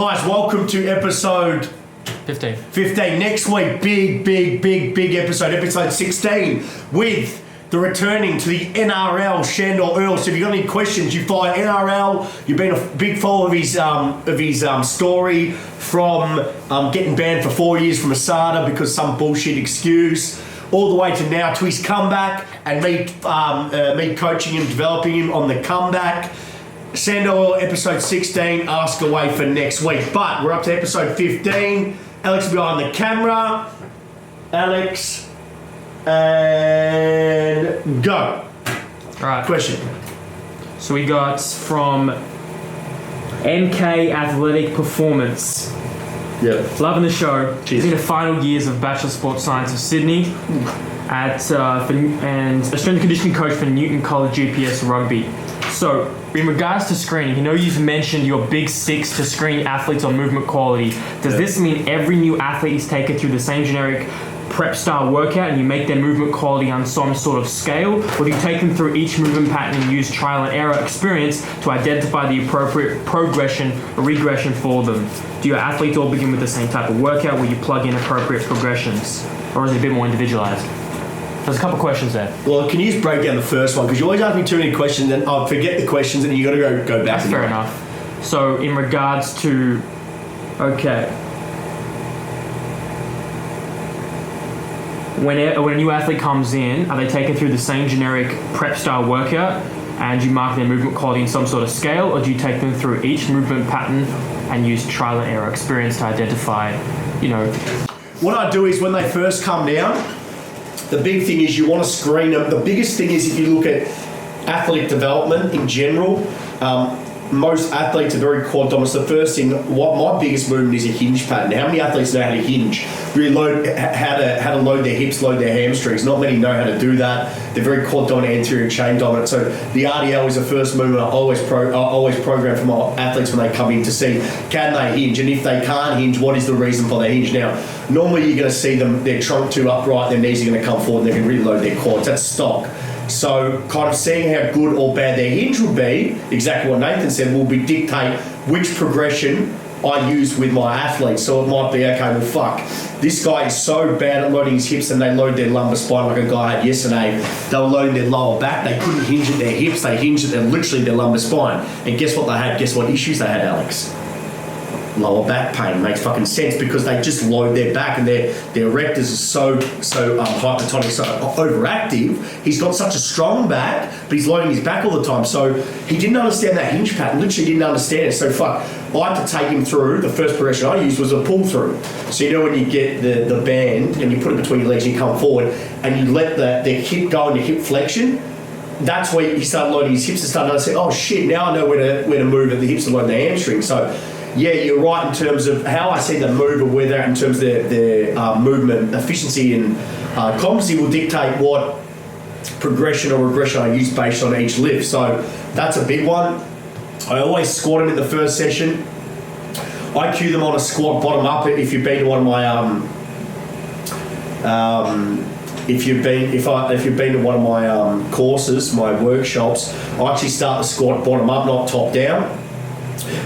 Guys, welcome to episode 15. Next week, big episode 16, with the returning to the NRL, Shandor Earl. So if you've got any questions, you follow NRL. You've been a big follower of his story from getting banned for 4 years from ASCA because some bullshit excuse, all the way to now to his comeback and me coaching him, developing him on the comeback. Shandor episode 16, ask away for next week. But we're up to episode 15. Alex will be behind the camera. Alex, and go. Alright. Question. So we got from MK Athletic Performance. Yeah. Loving the show. Cheers. In the final years of Bachelor of Sports Science of Sydney and strength and conditioning coach for Newton College GPS Rugby. So, in regards to screening, you know you've mentioned your big six to screen athletes on movement quality. Does this mean every new athlete is taken through the same generic prep style workout and you make their movement quality on some sort of scale? Or do you take them through each movement pattern and use trial and error experience to identify the appropriate progression or regression for them? Do your athletes all begin with the same type of workout where you plug in appropriate progressions? Or is it a bit more individualized? There's a couple questions there. Well, can you just break down the first one? Because you always ask me too many questions and I'll forget the questions and you got to go back. That's fair enough. So in regards to, okay. When a new athlete comes in, are they taken through the same generic prep style workout and you mark their movement quality in some sort of scale, or do you take them through each movement pattern and use trial and error experience to identify, What I do is when they first come down, the big thing is you want to screen them. The biggest thing is if you look at athlete development in general, most athletes are very quad dominant. So the first thing, what my biggest movement is a hinge pattern. How many athletes know how to hinge? Really how to load their hips, load their hamstrings. Not many know how to do that. They're very quad dominant, anterior chain dominant. So the RDL is the first movement I always program for my athletes when they come in to see, can they hinge? And if they can't hinge, what is the reason for their hinge? Now, normally you're going to see them, their trunk too upright, their knees are going to come forward and they can really load their quads. That's stock. So kind of seeing how good or bad their hinge will be, exactly what Nathan said, will dictate which progression I use with my athletes. So it might be, okay, well, fuck, this guy is so bad at loading his hips and they load their lumbar spine like a guy had yesterday. They were loading their lower back. They couldn't hinge at their hips. They hinged at literally their lumbar spine. And guess what they had? Guess what issues they had, Alex? Lower back pain. Makes fucking sense because they just load their back and their erectors are so hypertonic, so overactive. He's got such a strong back, but he's loading his back all the time. So he didn't understand that hinge pattern. Literally didn't understand it. So I had to take him through. The first progression I used was a pull through. So when you get the band and you put it between your legs and you come forward and you let the hip go into hip flexion. That's where he started loading his hips and started to say, oh shit, now I know where to move at the hips and load the hamstring. So yeah, you're right in terms of how I see them move or where they're at in terms of their movement efficiency and competency will dictate what progression or regression I use based on each lift. So that's a big one. I always squat them in the first session. I cue them on a squat bottom up. If you've been to one of my if you've been to one of my courses, my workshops, I actually start the squat bottom up, not top down.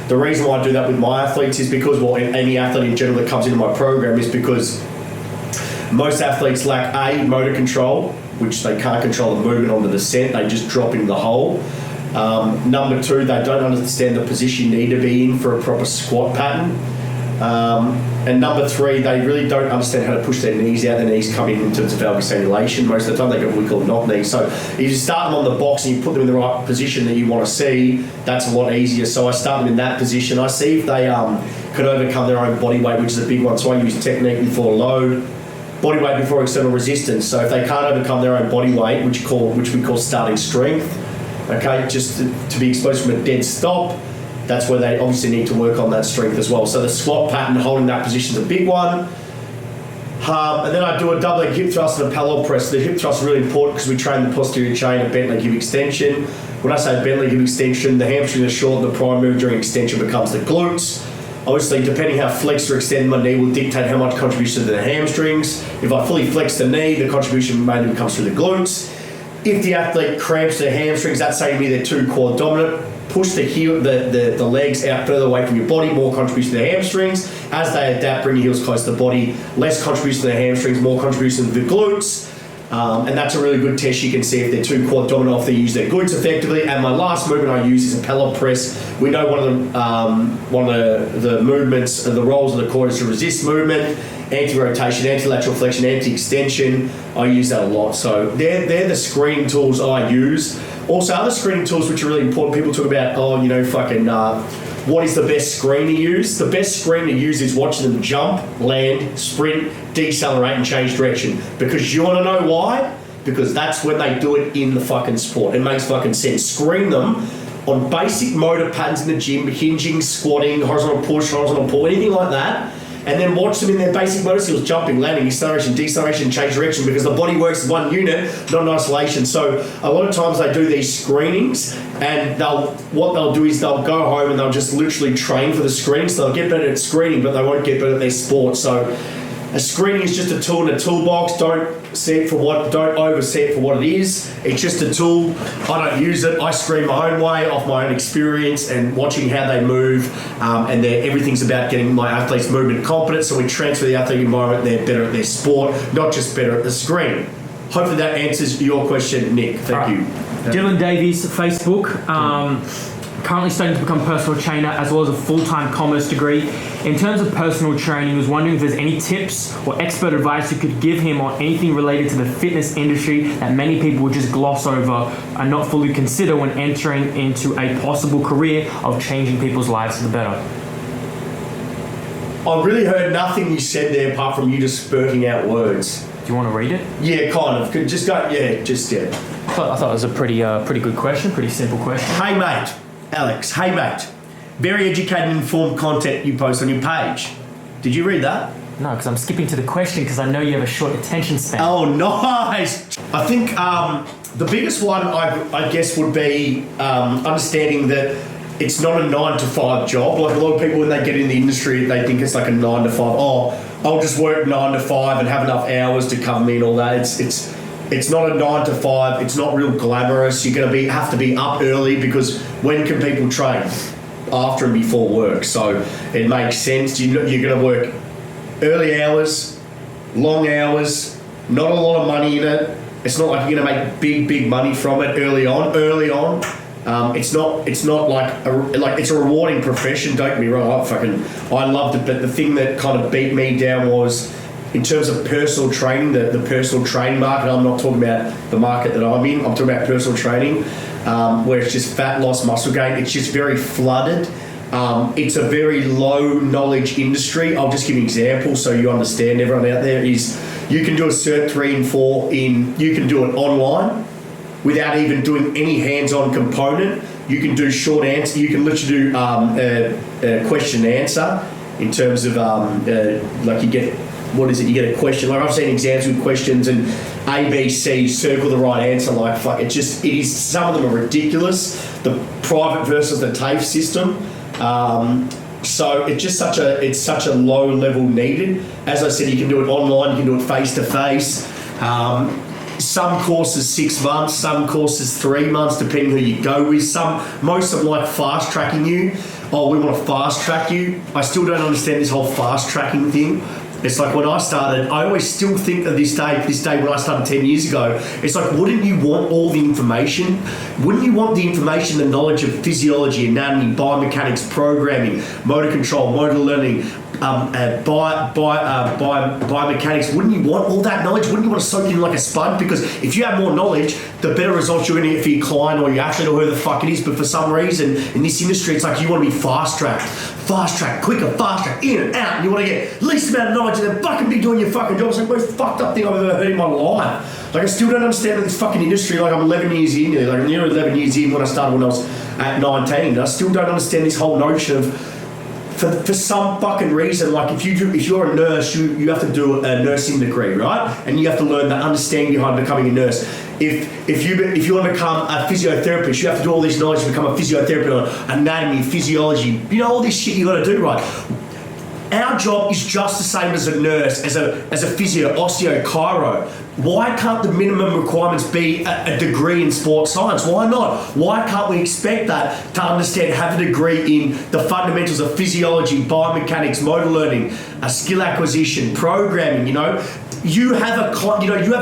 The reason why I do that with my athletes is because, any athlete in general that comes into my program is because most athletes lack motor control, which they can't control the movement on the descent, they just drop into the hole. Number two, they don't understand the position you need to be in for a proper squat pattern. And number three, they really don't understand how to push their knees out. Their knees come in terms of valgus annulation. Most of the time they get what we call knock knees. So if you start them on the box and you put them in the right position that you want to see, that's a lot easier. So I start them in that position. I see if they could overcome their own body weight, which is a big one. So I use technique before load, body weight before external resistance. So if they can't overcome their own body weight, which we call starting strength, okay, just to be exposed from a dead stop, that's where they obviously need to work on that strength as well. So the squat pattern, holding that position is a big one. And then I do a double leg hip thrust and a parallel press. The hip thrust is really important because we train the posterior chain and bent leg hip extension. When I say bent leg hip extension, the hamstring is short and the prime move during extension becomes the glutes. Obviously, depending how flexed or extended my knee will dictate how much contribution to the hamstrings. If I fully flex the knee, the contribution mainly comes through the glutes. If the athlete cramps their hamstrings, that's saying to me they're too quad dominant. push the heel, the legs out further away from your body, more contribution to the hamstrings. As they adapt, bring your heels close to the body, less contribution to the hamstrings, more contribution to the glutes. And that's a really good test. You can see if they're too quad dominant, if they use their glutes effectively. And my last movement I use is a pellet press. We know one of the movements, the roles of the core is to resist movement, anti-rotation, anti-lateral flexion, anti-extension. I use that a lot. So they're the screening tools I use. Also, other screening tools which are really important. People talk about, what is the best screen to use? The best screen to use is watching them jump, land, sprint, decelerate, and change direction. Because you want to know why? Because that's when they do it in the fucking sport. It makes fucking sense. Screen them on basic motor patterns in the gym, hinging, squatting, horizontal push, horizontal pull, anything like that. And then watch them in their basic motor skills, jumping, landing, acceleration, deceleration, change direction, because the body works as one unit, not in isolation. So a lot of times they do these screenings, and what they'll do is they'll go home and they'll just literally train for the screening. So they'll get better at screening, but they won't get better at their sport. So a screening is just a tool in a toolbox. Don't oversee it for what it is. It's just a tool. I don't use it. I screen my own way, off my own experience and watching how they move. And everything's about getting my athletes movement competent. So we transfer the athlete environment. They're better at their sport, not just better at the screen. Hopefully that answers your question, Nick. Thank you. Dylan Davies, Facebook. Currently studying to become a personal trainer as well as a full-time commerce degree. In terms of personal training, he was wondering if there's any tips or expert advice you could give him on anything related to the fitness industry that many people would just gloss over and not fully consider when entering into a possible career of changing people's lives for the better. I really heard nothing you said there apart from you just spurting out words. Do you want to read it? Yeah, kind of. Just go, yeah. I thought it was a pretty good question, pretty simple question. Hey, mate. Alex, hey mate, very educated and informed content you post on your page. Did you read that? No, because I'm skipping to the question because I know you have a short attention span. Oh, nice. I think the biggest one, I guess, would be understanding that it's not a 9 to 5 job. Like a lot of people, when they get in the industry, they think it's like a 9 to 5. Oh, I'll just work 9 to 5 and have enough hours to cover me and all that. It's not a 9 to 5. It's not real glamorous. You're going to have to be up early because when can people train? After and before work. So it makes sense. You're going to work early hours, long hours, not a lot of money in it. It's not like you're going to make big money from it early on. It's not like it's a rewarding profession. Don't get me wrong. I loved it, but the thing that kind of beat me down was, in terms of personal training, the personal training market, I'm not talking about the market that I'm in, I'm talking about personal training, where it's just fat loss, muscle gain. It's just very flooded. It's a very low knowledge industry. I'll just give you an example so you understand, everyone out there, is you can do a Cert 3 and 4 you can do it online without even doing any hands-on component. You can do short answer, you can literally do a question and answer in terms of you get a question. Like I've seen exams with questions and A, B, C, circle the right answer. Some of them are ridiculous. The private versus the TAFE system. So it's just such a low level needed. As I said, you can do it online, you can do it face to face. Some courses 6 months, some courses 3 months, depending who you go with. Most of them like fast tracking you. Oh, we want to fast track you. I still don't understand this whole fast tracking thing. It's like when I started, I always still think of this day when I started 10 years ago, it's like, wouldn't you want all the information? Wouldn't you want the information, the knowledge of physiology, anatomy, biomechanics, programming, motor control, motor learning, biomechanics? Wouldn't you want all that knowledge? Wouldn't you want to soak it in like a sponge? Because if you have more knowledge, the better results you're going to get for your client or your athlete or whoever the fuck it is. But for some reason, in this industry, it's like you want to be fast-tracked, quicker, faster, in and out. And you want to get least amount of knowledge and then fucking be doing your fucking job. It's like the most fucked up thing I've ever heard in my life. Like, I still don't understand this fucking industry. Like, I'm 11 years in. Like, I'm nearly 11 years in when I started when I was at 19. I still don't understand this whole notion of, for some fucking reason, like if you're a nurse, you have to do a nursing degree, right? And you have to learn the understanding behind becoming a nurse. If you want to become a physiotherapist, you have to do all this knowledge to become a physiotherapist, anatomy, physiology, all this shit you got to do, right? Our job is just the same as a nurse, as a physio, osteo, chiro. why can't the minimum requirements be a degree in sports science? Why not? Why can't we expect that to understand, have a degree in the fundamentals of physiology, biomechanics, motor learning, skill acquisition, programming, You have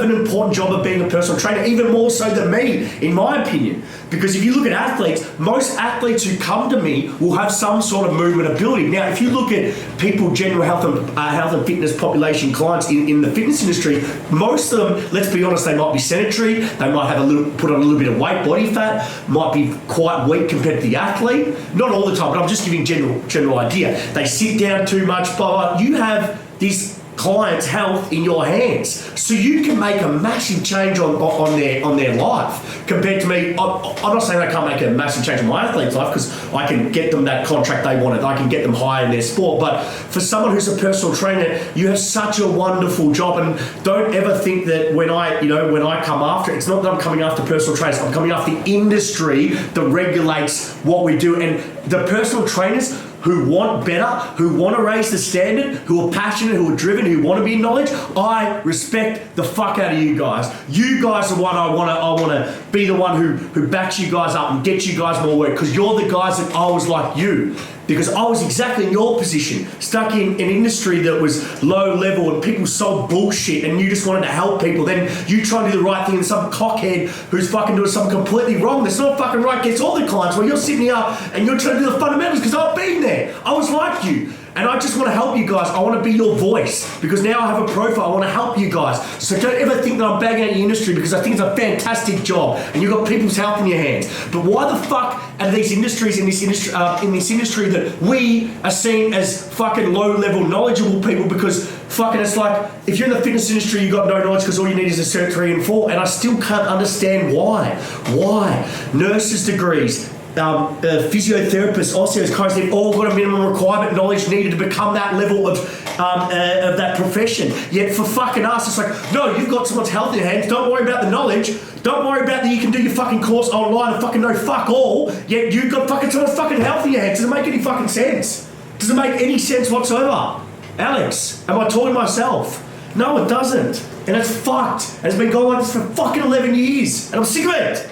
an important job of being a personal trainer, even more so than me, in my opinion. Because if you look at athletes, most athletes who come to me will have some sort of movement ability. Now, if you look at people, general health and fitness population clients in the fitness industry, most of them, let's be honest, they might be sedentary, they might have put on a little bit of weight, body fat, might be quite weak compared to the athlete. Not all the time, but I'm just giving general idea. They sit down too much, but you have this client's health in your hands, so you can make a massive change on their life compared to me. I'm not saying I can't make a massive change in my athlete's life, because I can get them that contract they wanted, I can get them higher in their sport, but for someone who's a personal trainer, you have such a wonderful job. And don't ever think that when I come after, it's not that I'm coming after personal trainers, I'm coming after the industry that regulates what we do. And the personal trainers who want better, who want to raise the standard, who are passionate, who are driven, who want to be in knowledge, I respect the fuck out of you guys. You guys are what I want to be the one who backs you guys up and gets you guys more work, because you're the guys that I was like you. Because I was exactly in your position, stuck in an industry that was low level and people sold bullshit and you just wanted to help people. Then you try and do the right thing and some cockhead who's fucking doing something completely wrong that's not fucking right gets all the clients, while you're sitting here and you're trying to do the fundamentals, because I've been there. I was like you. And I just want to help you guys. I want to be your voice, because now I have a profile. I want to help you guys. So don't ever think that I'm bagging out your industry, because I think it's a fantastic job and you've got people's health in your hands. But why the fuck are these industries in this industry that we are seen as fucking low-level knowledgeable people? Because fucking it's like, if you're in the fitness industry, you've got no knowledge because all you need is a Cert 3 and 4, and I still can't understand why. Why? Nurses' degrees, physiotherapists, osteos, chiros, they've all got a minimum requirement knowledge needed to become that level of that profession. Yet for fucking us, it's like, no, you've got someone's health in your hands, don't worry about the knowledge, don't worry about that you can do your fucking course online and fucking know fuck all, yet you've got fucking someone's fucking health in your hands. Does it make any fucking sense? Does it make any sense whatsoever? Alex, am I talking to myself? No, it doesn't. And it's fucked. And it's been going like this for fucking 11 years. And I'm sick of it.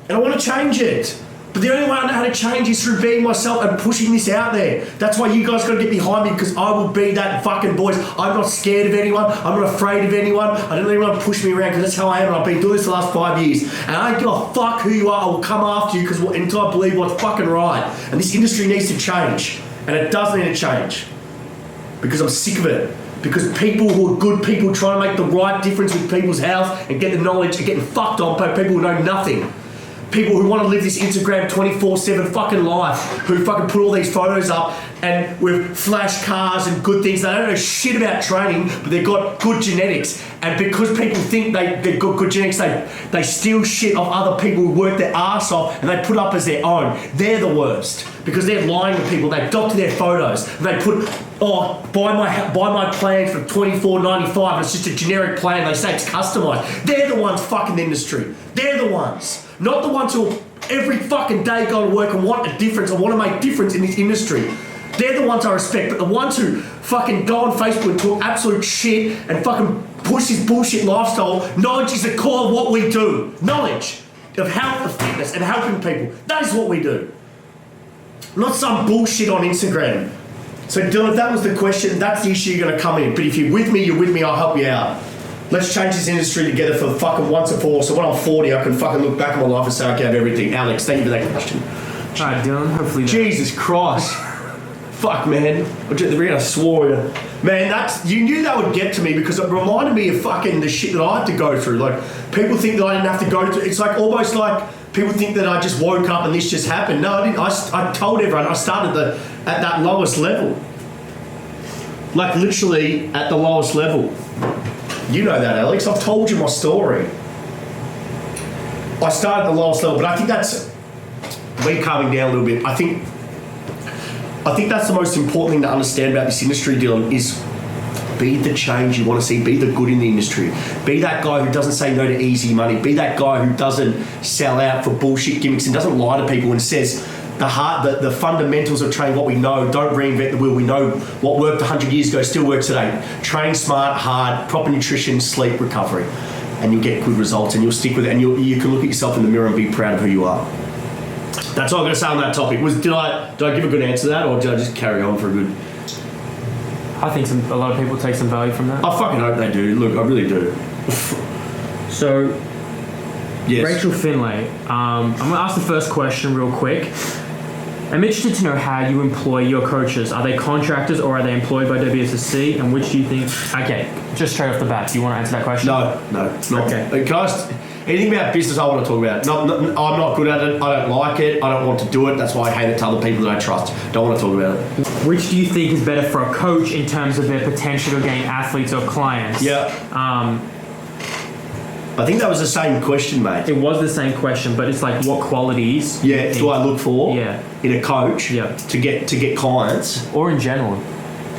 And I want to change it. But the only way I know how to change is through being myself and pushing this out there. That's why you guys got to get behind me, because I will be that fucking voice. I'm not scared of anyone. I'm not afraid of anyone. I don't let anyone push me around, because that's how I am, and I've been doing this the last 5 years. And I don't give a fuck who you are. I will come after you, because until I believe what's fucking right. And this industry needs to change. And it does need to change. Because I'm sick of it. Because people who are good people trying to make the right difference with people's health and get the knowledge are getting fucked on by people who know nothing. People who want to live this Instagram 24/7 fucking life, who fucking put all these photos up and with flash cars and good things. They don't know shit about training, but they've got good genetics. And because people think they've got good genetics, they steal shit off other people who work their ass off and they put up as their own. They're the worst, because they're lying to people. They doctor their photos and they put, buy my plan for $24.95 and it's just a generic plan. They say it's customized. They're the ones fucking the industry. They're the ones. Not the ones who every fucking day go to work and want a difference and want to make difference in this industry. They're the ones I respect, but the ones who fucking go on Facebook and talk absolute shit and fucking push this bullshit lifestyle, knowledge is the core of what we do. Knowledge of health, of fitness, and helping people. That is what we do. Not some bullshit on Instagram. So Dylan, if that was the question, that's the issue you're going to come in. But if you're with me, I'll help you out. Let's change this industry together for fucking once and for all. So when I'm 40, I can fucking look back at my life and say, okay, I have everything. Alex, thank you for that question. Alright, Dylan, hopefully Jesus Christ. Fuck, man. I swore. Man, you knew that would get to me, because it reminded me of fucking the shit that I had to go through. Like, people think that I didn't have to go through. It's like almost like people think that I just woke up and this just happened. No, I didn't. I told everyone I started at that lowest level. Like, literally at the lowest level. You know that, Alex. I've told you my story. I started at the lowest level, but I think that's me calming down a little bit. I think that's the most important thing to understand about this industry, Dylan, is be the change you want to see. Be the good in the industry. Be that guy who doesn't say no to easy money. Be that guy who doesn't sell out for bullshit gimmicks and doesn't lie to people and says the fundamentals of training, what we know, don't reinvent the wheel. We know what worked 100 years ago still works today. Train smart, hard, proper nutrition, sleep, recovery. and you'll get good results, and you'll stick with it, and you can look at yourself in the mirror and be proud of who you are. That's all I'm going to say on that topic. Did I give a good answer to that, or did I just carry on for a good? I think a lot of people take some value from that. I fucking hope they do. Look, I really do. So, yes. Rachel Finlay, I'm going to ask the first question real quick. I'm interested to know how you employ your coaches. Are they contractors or are they employed by WSSC? And which do you think? Okay, just straight off the bat, do you want to answer that question? No, not. Okay. Can I anything about business I want to talk about? I'm not good at it. I don't like it. I don't want to do it. That's why I hate it to other people that I trust. Don't want to talk about it. Which do you think is better for a coach in terms of their potential to gain athletes or clients? Yeah. I think that was the same question, mate. It was the same question, but it's like what qualities? Yeah. Do I look for? Yeah. In a coach? Yeah. To get clients. Or in general.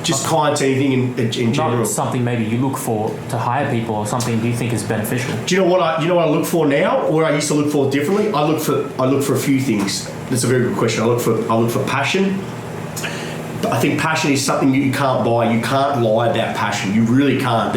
Just clients, anything in general. Not something maybe you look for to hire people, or something you think is beneficial. Do you know what I look for now, or I used to look for differently? I look for a few things. That's a very good question. I look for passion. I think passion is something you can't buy. You can't lie about passion. You really can't.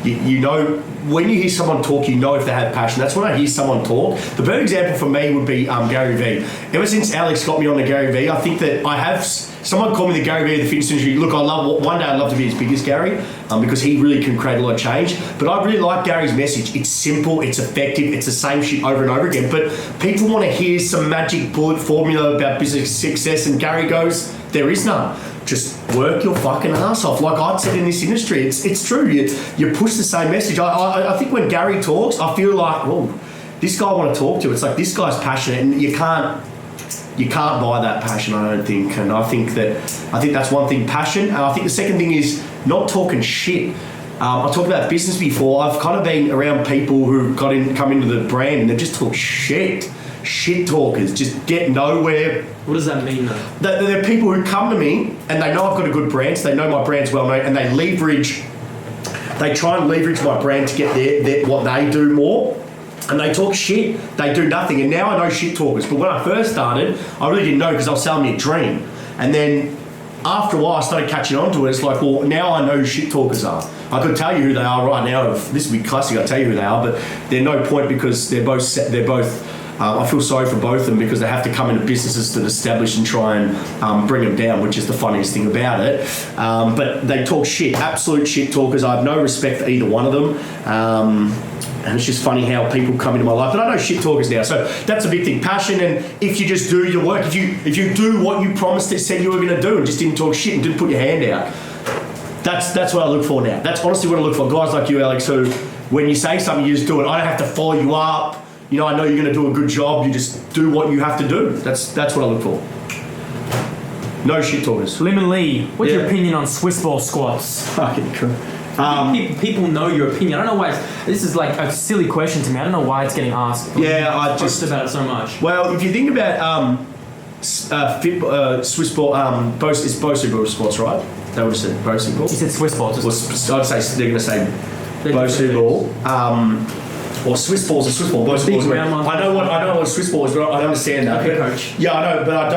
You know, when you hear someone talk, you know if they have passion. That's when I hear someone talk. The better example for me would be Gary Vee. Ever since Alex got me on the Gary Vee, I think that I have. Someone called me the Gary Vee of the fitness industry. Look, one day I'd love to be as big as Gary because he really can create a lot of change. But I really like Gary's message. It's simple, it's effective, it's the same shit over and over again. But people want to hear some magic bullet formula about business success, and Gary goes, there is none. Just work your fucking ass off. Like I'd said in this industry, it's true. You push the same message. I think when Gary talks, I feel like, oh, this guy I want to talk to. It's like this guy's passionate, and you can't buy that passion, I don't think. And I think that's one thing, passion. And I think the second thing is not talking shit. I talked about business before. I've kind of been around people who come into the brand and they just talk shit. Shit talkers, just get nowhere. What does that mean though? They're people who come to me and they know I've got a good brand, so they know my brand's well known, and they try and leverage my brand to get what they do more. And they talk shit, they do nothing. And now I know shit talkers. But when I first started, I really didn't know because I was selling me a dream. And then after a while, I started catching on to it. It's like, well, now I know who shit talkers are. I could tell you who they are right now. This would be classic, I'll tell you who they are. But they're no point because they're both I feel sorry for both of them because they have to come into businesses that establish and try and bring them down, which is the funniest thing about it. But they talk shit, absolute shit talkers. I have no respect for either one of them. And it's just funny how people come into my life. But I know shit talkers now. So that's a big thing. Passion, and if you just do your work, if you do what you promised that said you were going to do and just didn't talk shit and didn't put your hand out, that's what I look for now. That's honestly what I look for. Guys like you, Alex, who when you say something, you just do it. I don't have to follow you up. You know, I know you're going to do a good job. You just do what you have to do. That's what I look for. No shit talkers. Liman Lee, what's your opinion on Swiss ball squats? Fucking cool. People know your opinion. I don't know why this is like a silly question to me. I don't know why it's getting asked. Yeah, I just about it so much. Well, if you think about Swiss ball, it's Woodford Sports, right? They would have said Woodford ball. You said Swiss ball. I'd say they're going to say Woodford ball. Or Swiss balls are Swiss ball. Both balls. I know what Swiss ball is, but I understand that. Okay, coach. Yeah, I know, but I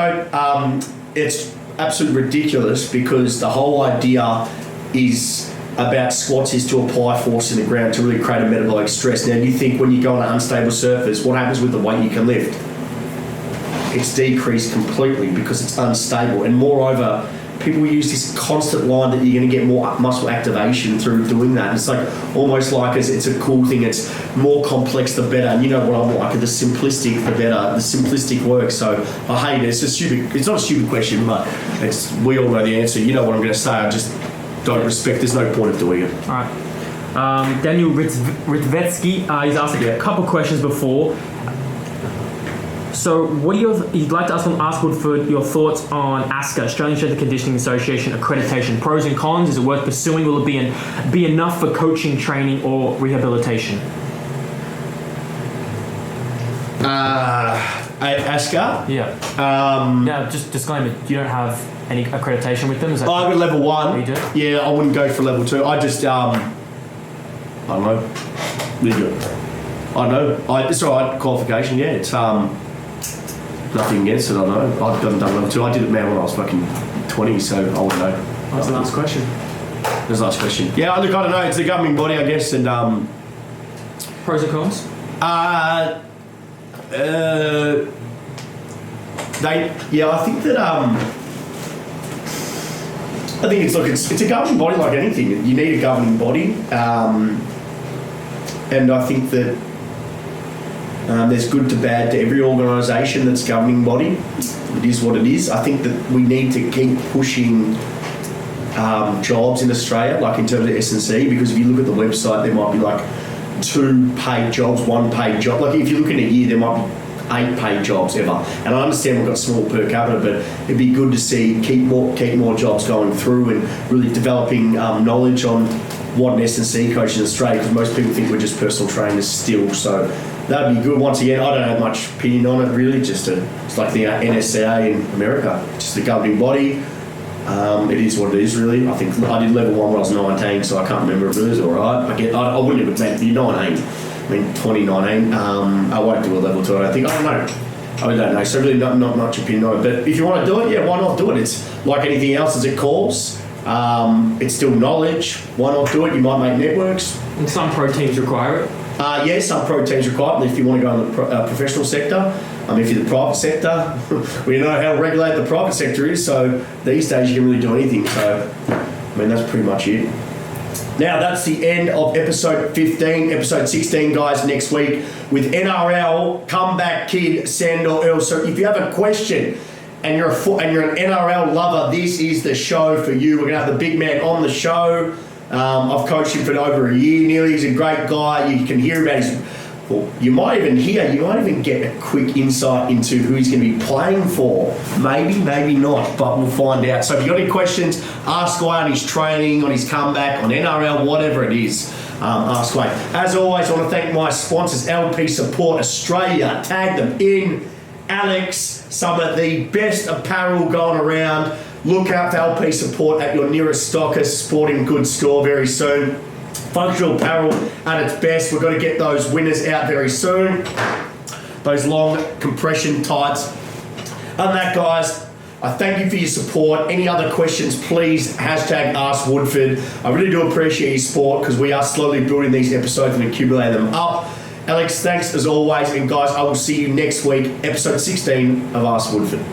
don't. It's absolutely ridiculous because the whole idea is about squats is to apply force in the ground to really create a metabolic stress. Now, you think when you go on an unstable surface, what happens with the weight you can lift? It's decreased completely because it's unstable, and moreover, people use this constant line that you're going to get more muscle activation through doing that. It's like almost like it's a cool thing. It's more complex the better. And you know what I'm like, the simplistic the better. The simplistic works. So I hate it. It's not a stupid question, but we all know the answer. You know what I'm going to say. I just don't respect. There's no point of doing it. All right. Daniel Ristevski, he's asked a couple questions before. So, you'd like to ask Woodford your thoughts on ASCA, Australian Strength and Conditioning Association accreditation? Pros and cons. Is it worth pursuing? Will it be enough for coaching, training, or rehabilitation? ASCA? Yeah. Now, just disclaimer: you don't have any accreditation with them. Is that I've got level 1. Oh, you do? Yeah, I wouldn't go for level 2. I just I don't know. Really good. I know. It's all right. Qualification. Yeah. It's nothing against it, I know. I haven't done level 2. I did it, man, when I was fucking 20, so I wouldn't know. What's the last question? There's the last question. Yeah, look, I don't know. It's the governing body, I guess, and Pros and cons? I think that I think it's a governing body like anything. You need a governing body, and I think that there's good to bad to every organisation that's governing body. It is what it is. I think that we need to keep pushing jobs in Australia, like in terms of S&C, because if you look at the website, there might be like 2 paid jobs, 1 paid job. Like if you look in a year, there might be 8 paid jobs ever. And I understand we've got small per capita, but it'd be good to see keep more jobs going through and really developing knowledge on what an S&C coach in Australia, because most people think we're just personal trainers still. So that'd be good. Once again, I don't have much opinion on it really. It's like the NSCA in America, just the governing body. It is what it is really. I think I did level 1 when I was 19, so I can't remember if it was alright. I wouldn't have meant to be 19. I mean 2019. I won't do a level 2. I don't know. I don't know. So really not much opinion on it. But if you want to do it, yeah, why not do it? It's like anything else, it's a course. It's still knowledge. Why not do it? You might make networks. And some pro teams require it. Yeah, some pro teams require it. If you want to go in the professional sector, if you're the private sector, we know how regulated the private sector is, so these days you can really do anything. So, that's pretty much it. Now, that's the end of episode 15. Episode 16, guys, next week with NRL comeback kid Sandor Earl. So if you have a question and you're an NRL lover, this is the show for you. We're going to have the big man on the show. I've coached him for over a year nearly. He's a great guy. You can hear about his... Well, you might even get a quick insight into who he's going to be playing for. Maybe not, but we'll find out. So if you've got any questions, ask away on his training, on his comeback, on NRL, whatever it is, ask away. As always, I want to thank my sponsors, LP Support Australia. Tag them in. Alex, some of the best apparel going around. Look out for LP Support at your nearest stockist, sporting goods store very soon. Functional apparel at its best. We've got to get those winners out very soon. Those long compression tights. Other than that, guys, I thank you for your support. Any other questions, please #AskWoodford. I really do appreciate your support because we are slowly building these episodes and accumulating them up. Alex, thanks as always. And guys, I will see you next week, episode 16 of Ask Woodford.